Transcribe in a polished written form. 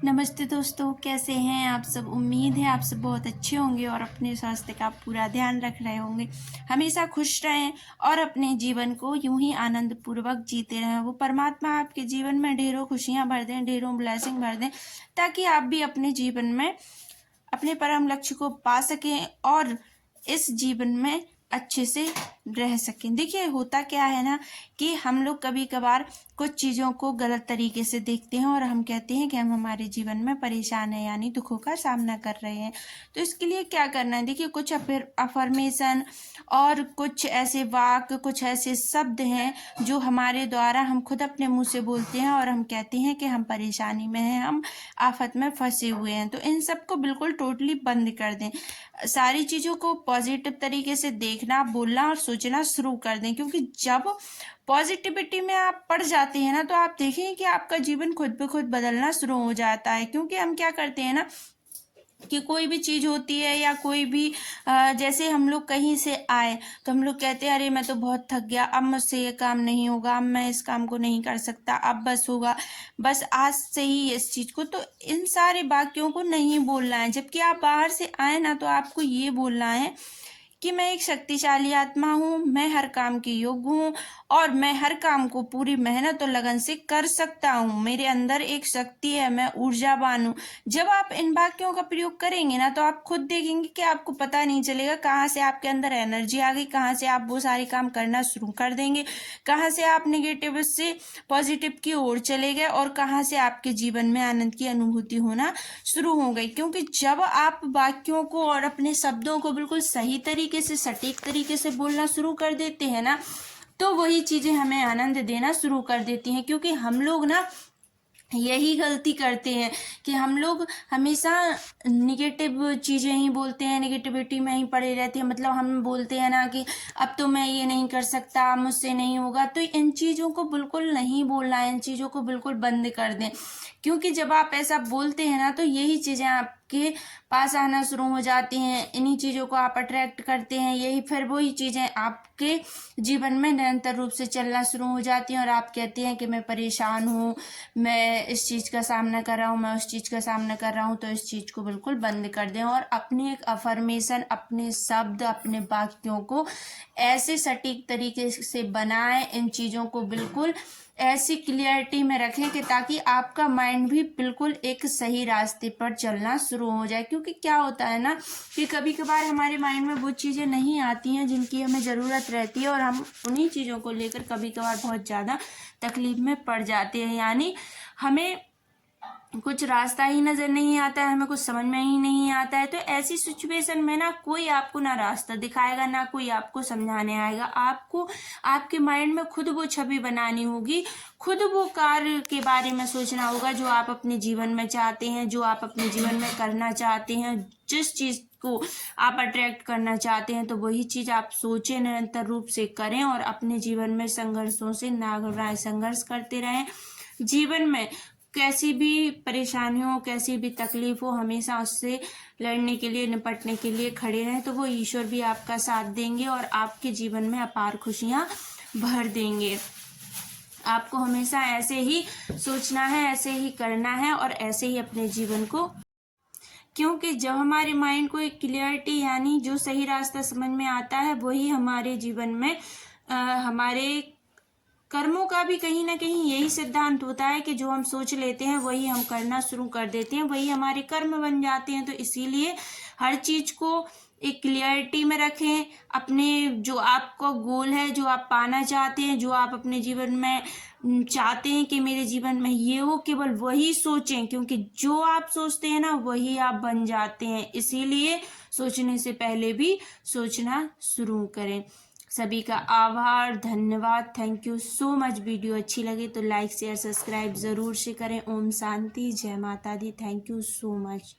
नमस्ते दोस्तों, कैसे हैं आप सब। उम्मीद है आप सब बहुत अच्छे होंगे और अपने स्वास्थ्य का पूरा ध्यान रख रहे होंगे। हमेशा खुश रहें और अपने जीवन को यूं ही आनंद पूर्वक जीते रहें। वो परमात्मा आपके जीवन में ढेरों खुशियां भर दें, ढेरों ब्लेसिंग भर दें, ताकि आप भी अपने जीवन में अपने परम लक्ष्य को पा सकें और इस जीवन में अच्छे से रह सकें। देखिए, होता क्या है ना कि हम लोग कभी कभार कुछ चीज़ों को गलत तरीके से देखते हैं और हम कहते हैं कि हम हमारे जीवन में परेशान हैं, यानी दुखों का सामना कर रहे हैं। तो इसके लिए क्या करना है, देखिए, कुछ अफर्मेशन और कुछ ऐसे वाक्य, कुछ ऐसे शब्द हैं जो हमारे द्वारा हम खुद अपने मुंह से बोलते हैं और हम कहते हैं कि हम परेशानी में हैं, हम आफत में फंसे हुए हैं। तो इन सब को बिल्कुल टोटली बंद कर दें। सारी चीज़ों को पॉजिटिव तरीके से देखना, बोलना और सोचना शुरू कर दें, क्योंकि जब पॉजिटिविटी में आप पड़ जाते हैं ना, तो आप देखेंगे कि आपका जीवन खुद ब खुद बदलना शुरू हो जाता है। क्योंकि हम क्या करते हैं ना कि कोई भी चीज़ होती है या कोई भी जैसे हम लोग कहीं से आए तो हम लोग कहते हैं अरे मैं तो बहुत थक गया, अब मुझसे ये काम नहीं होगा, अब मैं इस काम को नहीं कर सकता, अब बस होगा, बस आज से ही इस चीज़ को। तो इन सारे वाक्यों को नहीं बोलना है। जबकि आप बाहर से आए ना, तो आपको ये बोलना है कि मैं एक शक्तिशाली आत्मा हूँ, मैं हर काम के योग्य हूँ और मैं हर काम को पूरी मेहनत और लगन से कर सकता हूँ। मेरे अंदर एक शक्ति है, मैं ऊर्जावान हूँ। जब आप इन वाक्यों का प्रयोग करेंगे ना, तो आप खुद देखेंगे कि आपको पता नहीं चलेगा कहाँ से आपके अंदर एनर्जी आ गई, कहाँ से आप वो सारे काम करना शुरू कर देंगे, कहाँ से आप नेगेटिव से पॉजिटिव की ओर चले गए और कहाँ से आपके जीवन में आनंद की अनुभूति होना शुरू हो गई। क्योंकि जब आप वाक्यों को और अपने शब्दों को बिल्कुल सही तरीके से, सटीक तरीके से बोलना शुरू कर देते हैं ना, तो वही चीज़ें हमें आनंद देना शुरू कर देती हैं। क्योंकि हम लोग ना यही गलती करते हैं कि हम लोग हमेशा निगेटिव चीज़ें ही बोलते हैं, निगेटिविटी में ही पड़े रहते हैं। मतलब हम बोलते हैं ना कि अब तो मैं ये नहीं कर सकता, मुझसे नहीं होगा। तो इन चीज़ों को बिल्कुल नहीं बोलना है, इन चीज़ों को बिल्कुल बंद कर दें। क्योंकि जब आप ऐसा बोलते हैं ना, तो यही चीज़ें आपके पास आना शुरू हो जाती हैं, इन्हीं चीज़ों को आप अट्रैक्ट करते हैं। यही फिर वही चीज़ें आपके जीवन में निरंतर रूप से चलना शुरू हो जाती हैं और आप कहते हैं कि मैं परेशान हूँ, मैं इस चीज़ का सामना कर रहा हूँ, मैं उस चीज़ का सामना कर रहा हूँ। तो इस चीज़ को बिल्कुल बंद कर दें और अपनी एक अफर्मेशन, अपने शब्द, अपने वाक्यों को ऐसे सटीक तरीके से बनाएं, इन चीज़ों को बिल्कुल ऐसी क्लियरिटी में रखें कि ताकि आपका माइंड भी बिल्कुल एक सही रास्ते पर चलना शुरू हो जाए। क्योंकि क्या होता है ना कि कभी कभार हमारे माइंड में वो चीज़ें नहीं आती हैं जिनकी हमें ज़रूरत रहती है और हम उन्हीं चीज़ों को लेकर कभी कभार बहुत ज़्यादा तकलीफ में पड़ जाते हैं। यानी हमें कुछ रास्ता ही नज़र नहीं आता है, हमें कुछ समझ में ही नहीं आता है। तो ऐसी सिचुएशन में ना कोई आपको ना रास्ता दिखाएगा, ना कोई आपको समझाने आएगा। आपको आपके माइंड में खुद वो छवि बनानी होगी, खुद वो कार्य के बारे में सोचना होगा जो आप अपने जीवन में चाहते हैं, जो आप अपने जीवन में करना चाहते हैं, जिस चीज़ को आप अट्रैक्ट करना चाहते हैं। तो वही चीज़ आप सोचें, निरंतर रूप से करें और अपने जीवन में संघर्षों से ना घबराएं, संघर्ष करते रहें। जीवन में कैसी भी परेशानी हो, कैसी भी तकलीफ हो, हमेशा उससे लड़ने के लिए, निपटने के लिए खड़े रहें। तो वो ईश्वर भी आपका साथ देंगे और आपके जीवन में अपार खुशियाँ भर देंगे। आपको हमेशा ऐसे ही सोचना है, ऐसे ही करना है और ऐसे ही अपने जीवन को, क्योंकि जब हमारे माइंड को एक क्लियरिटी, यानी जो सही रास्ता समझ में आता है, वही हमारे जीवन में हमारे कर्मों का भी कहीं ना कहीं यही सिद्धांत होता है कि जो हम सोच लेते हैं वही हम करना शुरू कर देते हैं, वही हमारे कर्म बन जाते हैं। तो इसीलिए हर चीज को एक क्लियरिटी में रखें। अपने जो आपका गोल है, जो आप पाना चाहते हैं, जो आप अपने जीवन में चाहते हैं कि मेरे जीवन में ये हो, केवल वही सोचें। क्योंकि जो आप सोचते हैं ना, वही आप बन जाते हैं। इसीलिए सोचने से पहले भी सोचना शुरू करें। सभी का आभार, धन्यवाद, thank you so much. Video अच्छी लगे तो लाइक, शेयर, सब्सक्राइब ज़रूर से करें। ओम शांति, जय माता दी। Thank you so much.